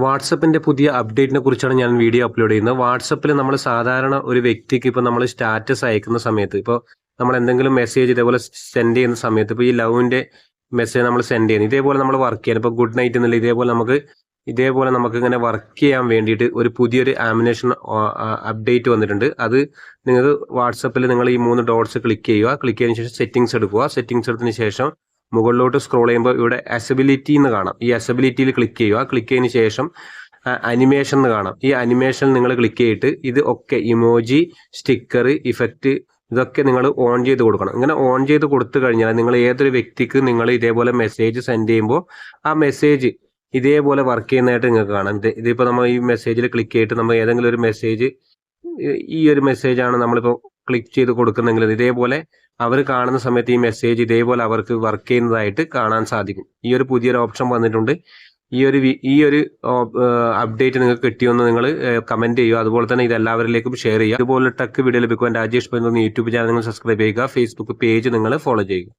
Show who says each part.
Speaker 1: വാട്സപ്പിൻ്റെ പുതിയ അപ്ഡേറ്റിനെ കുറിച്ചാണ് ഞാൻ വീഡിയോ അപ്ലോഡ് ചെയ്യുന്നത്. വാട്സപ്പിൽ നമ്മൾ സാധാരണ ഒരു വ്യക്തിക്ക് ഇപ്പോൾ നമ്മൾ സ്റ്റാറ്റസ് അയക്കുന്ന സമയത്ത് ഇപ്പോൾ നമ്മൾ എന്തെങ്കിലും മെസ്സേജ് ഇതേപോലെ സെൻഡ് ചെയ്യുന്ന സമയത്ത് ഇപ്പോൾ ഈ ലവിൻ്റെ മെസ്സേജ് നമ്മൾ സെൻഡ് ചെയ്യുന്നത് ഇതേപോലെ നമ്മൾ വർക്ക് ചെയ്യാൻ ഇപ്പോൾ ഗുഡ് നൈറ്റ് എന്നുള്ള ഇതേപോലെ നമുക്ക് ഇങ്ങനെ വർക്ക് ചെയ്യാൻ വേണ്ടിയിട്ട് ഒരു പുതിയൊരു ആമിനേഷൻ അപ്ഡേറ്റ് വന്നിട്ടുണ്ട്. അത് നിങ്ങൾക്ക് വാട്സപ്പിൽ നിങ്ങൾ ഈ 3 ഡോട്ട്സ് ക്ലിക്ക് ചെയ്യുക. ക്ലിക്ക് ചെയ്തതിന് ശേഷം സെറ്റിങ്സ് എടുക്കുക. സെറ്റിങ്സ് എടുത്തതിന് ശേഷം മുകളിലോട്ട് സ്ക്രോൾ ചെയ്യുമ്പോൾ ഇവിടെ അസബിലിറ്റി എന്ന് കാണാം. ഈ അസബിലിറ്റിയിൽ ക്ലിക്ക് ചെയ്യുക. ക്ലിക്ക് ചെയ്തതിന് ശേഷം അനിമേഷൻ എന്ന് കാണാം. ഈ അനിമേഷൻ നിങ്ങൾ ക്ലിക്ക് ചെയ്തിട്ട് ഇത് ഒക്കെ ഇമോജി, സ്റ്റിക്കർ, ഇഫക്റ്റ് ഇതൊക്കെ നിങ്ങൾ ഓൺ ചെയ്ത് കൊടുക്കണം. ഇങ്ങനെ ഓൺ ചെയ്ത് കൊടുത്തു കഴിഞ്ഞാൽ നിങ്ങൾ ഏതൊരു വ്യക്തിക്ക് നിങ്ങൾ ഇതേപോലെ മെസ്സേജ് സെൻഡ് ചെയ്യുമ്പോൾ ആ മെസ്സേജ് ഇതേപോലെ വർക്ക് ചെയ്യുന്നതായിട്ട് നിങ്ങൾക്ക് കാണാം. ഇതിപ്പോൾ നമ്മൾ ഈ മെസ്സേജിൽ ക്ലിക്ക് ചെയ്തിട്ട് നമ്മൾ ഏതെങ്കിലും ഒരു മെസ്സേജ് ഈ ഒരു മെസ്സേജാണ് നമ്മളിപ്പോൾ ക്ലിക്ക് ചെയ്ത് കൊടുക്കുന്നെങ്കിൽ ഇതേപോലെ അവർ കാണുന്ന സമയത്ത് ഈ മെസ്സേജ് ഇതേപോലെ അവർക്ക് വർക്ക് ചെയ്യുന്നതായിട്ട് കാണാൻ സാധിക്കും. ഈ ഒരു പുതിയൊരു ഓപ്ഷൻ വന്നിട്ടുണ്ട്. ഈ ഒരു അപ്ഡേറ്റ് നിങ്ങൾക്ക് കിട്ടിയെന്ന് നിങ്ങൾ കമൻറ്റ് ചെയ്യുക. അതുപോലെ തന്നെ ഇത് എല്ലാവരിലേക്കും ഷെയർ ചെയ്യുക. ഇതുപോലെ ടെക് വീഡിയോ ലഭിക്കുവാൻ രാജേഷ് പൈ യൂട്യൂബ് ചാനൽ നിങ്ങൾ സബ്സ്ക്രൈബ് ചെയ്യുക. ഫേസ്ബുക്ക് പേജ് നിങ്ങൾ ഫോളോ ചെയ്യുക.